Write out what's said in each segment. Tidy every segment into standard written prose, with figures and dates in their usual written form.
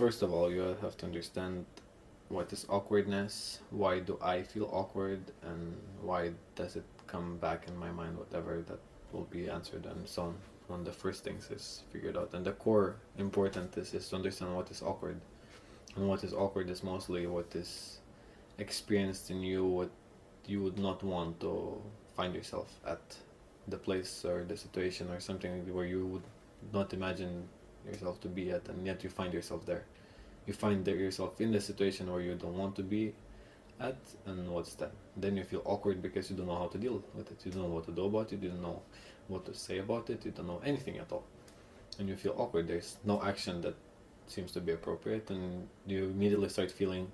first of all, you have to understand what is awkwardness, why do I feel awkward, and why does it come back in my mind, whatever that will be answered, and so on. One of the first things is figured out. And the core important is to understand what is awkward. And what is awkward is mostly what is experienced in you, what you would not want to find yourself at, the place or the situation or something where you would not imagine yourself to be at, and yet you find yourself there. You find yourself in the situation where you don't want to be at, and what's that? Then you feel awkward because you don't know how to deal with it. You don't know what to do about it. You don't know what to say about it. You don't know anything at all, and you feel awkward. There's no action that seems to be appropriate, and you immediately start feeling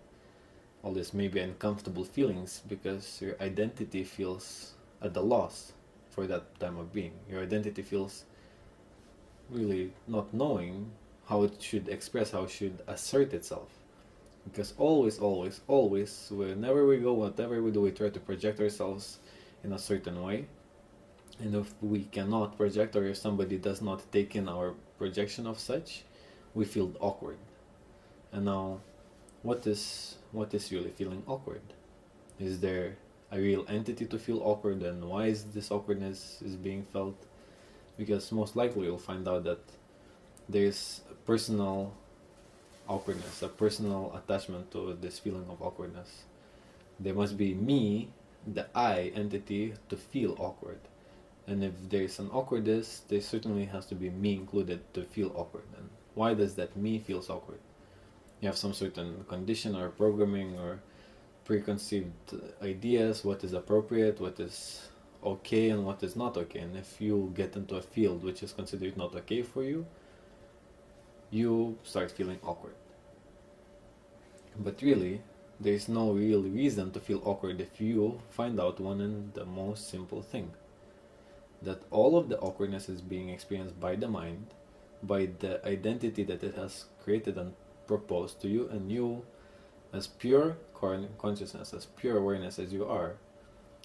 all this maybe uncomfortable feelings because your identity feels at the loss for that time of being. Your identity feels really not knowing how it should express, how it should assert itself. Because always, whenever we go, whatever we do, we try to project ourselves in a certain way. And if we cannot project, or if somebody does not take in our projection of such, we feel awkward. And now, what is really feeling awkward? Is there a real entity to feel awkward, and why is this awkwardness is being felt? Because most likely you'll find out that there's a personal awkwardness, a personal attachment to this feeling of awkwardness. There must be me, the I entity, to feel awkward. And if there's an awkwardness, there certainly has to be me included to feel awkward. And why does that me feels awkward? You have some certain condition or programming or preconceived ideas, what is appropriate, what is okay and what is not okay. And if you get into a field which is considered not okay for you, you start feeling awkward. But really, there is no real reason to feel awkward if you find out one and the most simple thing. That all of the awkwardness is being experienced by the mind, by the identity that it has created and proposed to you, and you, as pure consciousness, as pure awareness as you are,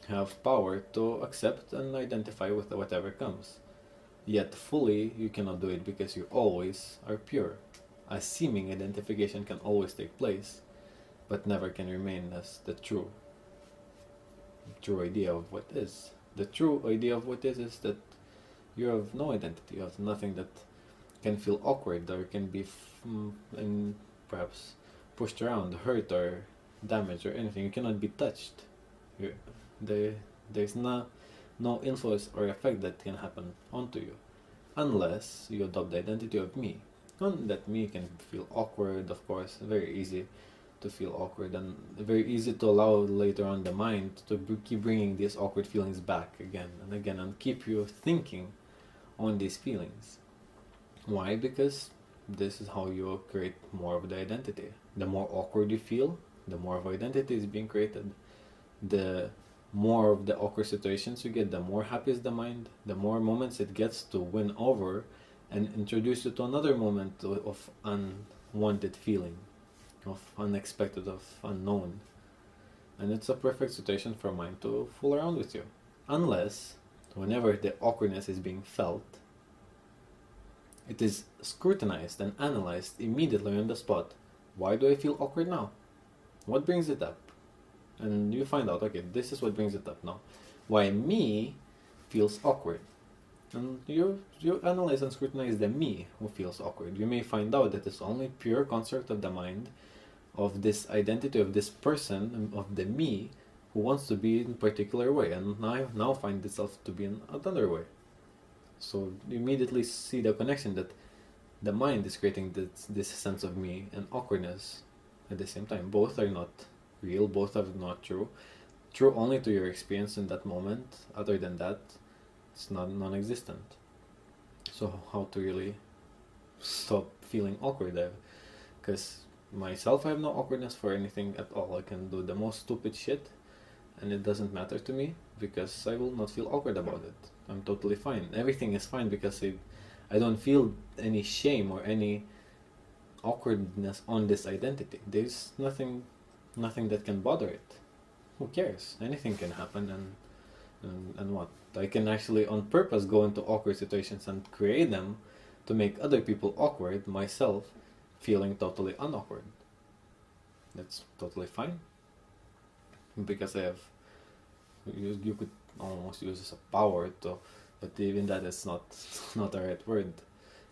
have power to accept and identify with whatever comes. Yet fully you cannot do it because you always are pure. A seeming identification can always take place, but never can remain as the true idea of what is. The true idea of what is that you have no identity, you have nothing that can feel awkward or can be and perhaps pushed around, hurt or damaged or anything. You cannot be touched. There's no influence or effect that can happen onto you unless you adopt the identity of me. And that me can feel awkward, of course, very easy to feel awkward, and very easy to allow later on the mind to keep bringing these awkward feelings back again and again and keep you thinking on these feelings. Why? Because this is how you create more of the identity. The more awkward you feel, the more of identity is being created. The more of the awkward situations you get, the more happy is the mind, the more moments it gets to win over and introduce you to another moment of unwanted feeling, of unexpected, of unknown. And it's a perfect situation for mind to fool around with you. Unless, whenever the awkwardness is being felt, it is scrutinized and analyzed immediately on the spot. Why do I feel awkward now? What brings it up? And you find out, okay, this is what brings it up now. Why me feels awkward. And you analyze and scrutinize the me who feels awkward. You may find out that it's only pure construct of the mind, of this identity of this person, of the me, who wants to be in a particular way, and now find itself to be in another way. So you immediately see the connection that the mind is creating this sense of me and awkwardness at the same time. Both are not real, both are not true. True only to your experience in that moment. Other than that, it's not non-existent. So how to really stop feeling awkward there? Because myself, I have no awkwardness for anything at all. I can do the most stupid shit and it doesn't matter to me because I will not feel awkward about it. I'm totally fine. Everything is fine because I don't feel any shame or any awkwardness on this identity. There's nothing that can bother it. Who cares? Anything can happen, and what? I can actually on purpose go into awkward situations and create them to make other people awkward, myself, feeling totally unawkward. That's totally fine, because you could almost use as a power to, but even that is not not the right word.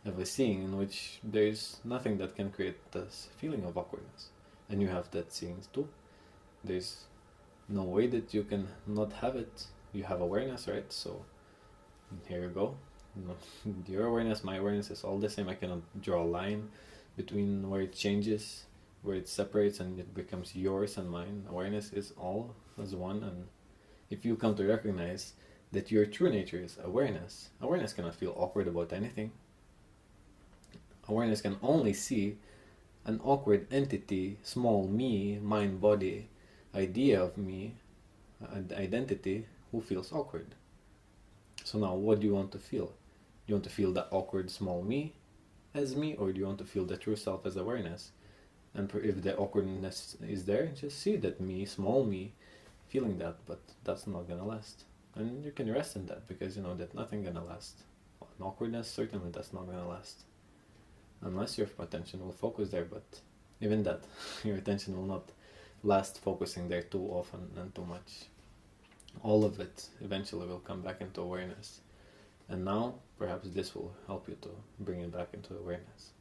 Of a seeing in which there is nothing that can create this feeling of awkwardness, and you have that seeing too. There's no way that you can not have it. You have awareness, right? So here you go. Your awareness, my awareness is all the same. I cannot draw a line between where it changes, where it separates, and it becomes yours and mine. Awareness is all as one, and if you come to recognize that your true nature is awareness, awareness cannot feel awkward about anything. Awareness can only see an awkward entity, small me, mind, body, idea of me, identity, who feels awkward. So now, what do you want to feel? Do you want to feel the awkward small me as me, or do you want to feel the true self as awareness? And if the awkwardness is there, just see that me, small me, feeling that, but that's not gonna last. And you can rest in that, because you know that nothing gonna last. An awkwardness, certainly that's not gonna last. Unless your attention will focus there, but even that, your attention will not last focusing there too often and too much. All of it eventually will come back into awareness. And now, perhaps this will help you to bring it back into awareness.